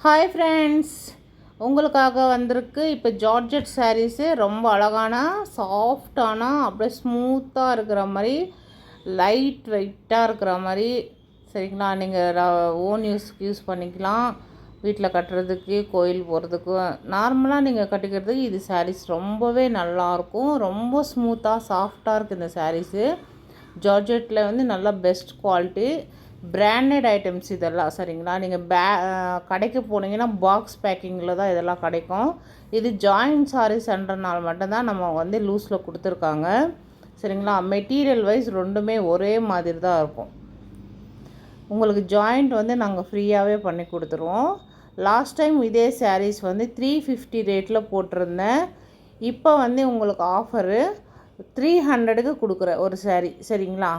Hi friends, உங்களுக்காக வந்திருக்கு இப்போ ஜார்ஜெட் சாரீஸு. ரொம்ப அழகான சாஃப்டான அப்படியே ஸ்மூத்தாக இருக்கிற மாதிரி, லைட் வெயிட்டாக இருக்கிற மாதிரி. சரிங்களா, நீங்கள் ஓன் யூஸ் பண்ணிக்கலாம். வீட்டில் கட்டுறதுக்கு, கோயில் போகிறதுக்கு, நார்மலாக நீங்கள் கட்டிக்கிறதுக்கு இது சாரீஸ் ரொம்பவே நல்லாயிருக்கும். ரொம்ப ஸ்மூத்தாக சாஃப்டாக இருக்குது இந்த சாரீஸு. ஜார்ஜெட்டில் வந்து நல்லா பெஸ்ட் குவாலிட்டி, பிராண்டட் ஐட்டம்ஸ் இதெல்லாம். சரிங்களா, நீங்கள் கடைக்கு போனீங்கன்னா பாக்ஸ் பேக்கிங்கில் தான் இதெல்லாம் கிடைக்கும். இது ஜாயின்ட் சாரீஸ்ன்றனால மட்டும்தான் நம்ம வந்து லூஸில் கொடுத்துருக்காங்க. சரிங்களா, மெட்டீரியல் வைஸ் ரெண்டுமே ஒரே மாதிரி தான் இருக்கும். உங்களுக்கு ஜாயிண்ட் வந்து நாங்கள் ஃப்ரீயாகவே பண்ணி கொடுத்துருவோம். லாஸ்ட் டைம் இதே சாரீஸ் வந்து 350 ரேட்டில் போட்டிருந்தேன். இப்போ வந்து உங்களுக்கு ஆஃபரு 300க்கு கொடுக்குறேன் ஒரு சாரீ. சரிங்களா,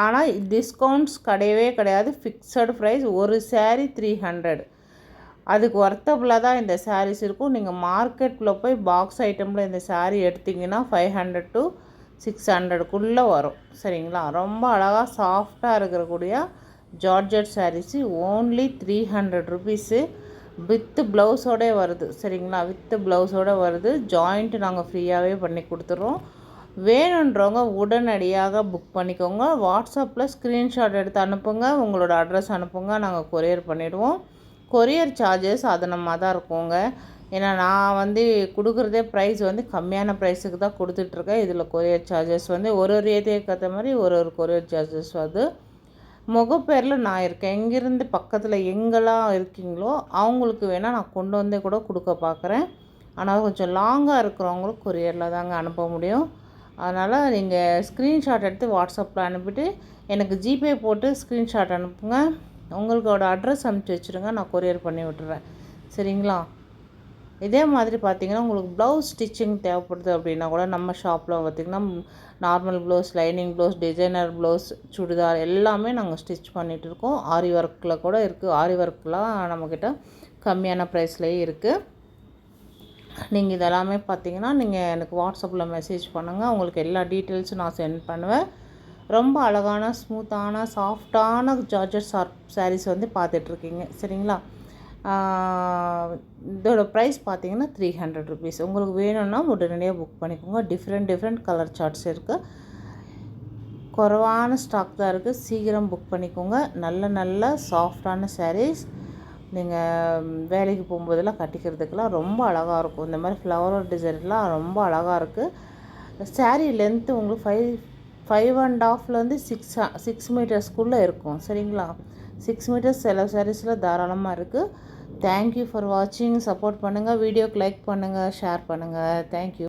ஆனால் டிஸ்கவுண்ட்ஸ் கிடையவே கிடையாது. Fixed price. ஒரு சாரீ 300. அதுக்கு ஒர்த்தபுளாக தான் இந்த சாரீஸ் இருக்கும். நீங்கள் மார்க்கெட்டில் போய் பாக்ஸ் ஐட்டமில் இந்த சாரீ எடுத்திங்கன்னா 500 to 600க்குள்ளே வரும். சரிங்களா, ரொம்ப அழகாக சாஃப்டாக இருக்கக்கூடிய georgette sarees only 300 rupees. With ப்ளவுஸோடே வருது. சரிங்களா, வித்து ப்ளவுஸோடு வருது. ஜாயிண்ட்டு நாங்கள் ஃப்ரீயாகவே பண்ணி கொடுத்துட்றோம். வேணுன்றவங்க உடனடியாக புக் பண்ணிக்கோங்க. வாட்ஸ்அப்பில் ஸ்க்ரீன்ஷாட் எடுத்து அனுப்புங்க, உங்களோட அட்ரஸ் அனுப்புங்க, நாங்கள் கொரியர் பண்ணிவிடுவோம். கொரியர் சார்ஜஸ் அதனமாக தான் இருக்குங்க. ஏன்னா நான் வந்து கொடுக்குறதே ப்ரைஸ் வந்து கம்மியான ப்ரைஸுக்கு தான் கொடுத்துட்ருக்கேன். இதில் கொரியர் சார்ஜஸ் வந்து ஒரு ஏரியாவுக்கு ஏற்ற மாதிரி ஒரு கொரியர் சார்ஜஸ் வருது. முகப்பேரில் நான் இருக்கேன். எங்கேருந்து பக்கத்தில் எங்கெல்லாம் இருக்கீங்களோ அவங்களுக்கு வேணால் நான் கொண்டு வந்தே கூட கொடுக்க பார்க்குறேன். ஆனால் கொஞ்சம் லாங்காக இருக்கிறவங்களுக்கு கொரியரில் தாங்க அனுப்ப முடியும். அதனால் நீங்கள் ஸ்க்ரீன்ஷாட் எடுத்து வாட்ஸ்அப்பில் அனுப்பிட்டு எனக்கு ஜிபே போட்டு ஸ்க்ரீன்ஷாட் அனுப்புங்க. உங்களோட அட்ரஸ் அனுப்பிச்சி வச்சுருங்க, நான் கொரியர் பண்ணி விட்டுறேன். சரிங்களா, இதே மாதிரி பார்த்திங்கன்னா உங்களுக்கு ப்ளவுஸ் ஸ்டிச்சிங் தேவைப்படுது அப்படின்னா கூட நம்ம ஷாப்பில் பார்த்திங்கன்னா normal blouse, lining blouse, designer blouse, churidar எல்லாமே நாங்கள் ஸ்டிச் பண்ணிகிட்டு இருக்கோம். ஆரி ஒர்க்கில் கூட இருக்குது. ஆரி ஒர்க்லாம் நம்மக்கிட்ட கம்மியான ப்ரைஸ்லேயே இருக்குது. நீங்கள் இதெல்லாமே பார்த்தீங்கன்னா நீங்கள் எனக்கு வாட்ஸ்அப்பில் மெசேஜ் பண்ணுங்கள். உங்களுக்கு எல்லா டீட்டெயில்ஸும் நான் சென்ட் பண்ணுவேன். ரொம்ப அழகான ஸ்மூத்தான சாஃப்டான ஜார்ஜெட் சாரீஸ் வந்து பார்த்துட்ருக்கீங்க. சரிங்களா, இதோட ப்ரைஸ் பார்த்தீங்கன்னா 300 ருபீஸ். உங்களுக்கு வேணும்னா உடனடியாக புக் பண்ணிக்கோங்க. டிஃப்ரெண்ட் கலர் சார்ட்ஸ் இருக்குது. குறைவான ஸ்டாக் தான் இருக்குது. சீக்கிரம் புக் பண்ணிக்கோங்க. நல்ல சாஃப்டான சாரீஸ். நீங்கள் வேலைக்கு போகும்போதெல்லாம் கட்டிக்கிறதுக்கெலாம் ரொம்ப அழகாக இருக்கும். இந்த மாதிரி ஃப்ளவர் டிசைன்லாம் ரொம்ப அழகாக இருக்குது. சாரீ லென்த்து உங்களுக்கு 5.5லேருந்து 6 மீட்டர்ஸ்க்குள்ளே இருக்கும். சரிங்களா, 6 மீட்டர்ஸ் சில சாரீஸில் தாராளமாக இருக்குது. தேங்க்யூ ஃபார் வாட்சிங். சப்போர்ட் பண்ணுங்கள். வீடியோக்கு லைக் பண்ணுங்கள், ஷேர் பண்ணுங்கள். தேங்க்யூ.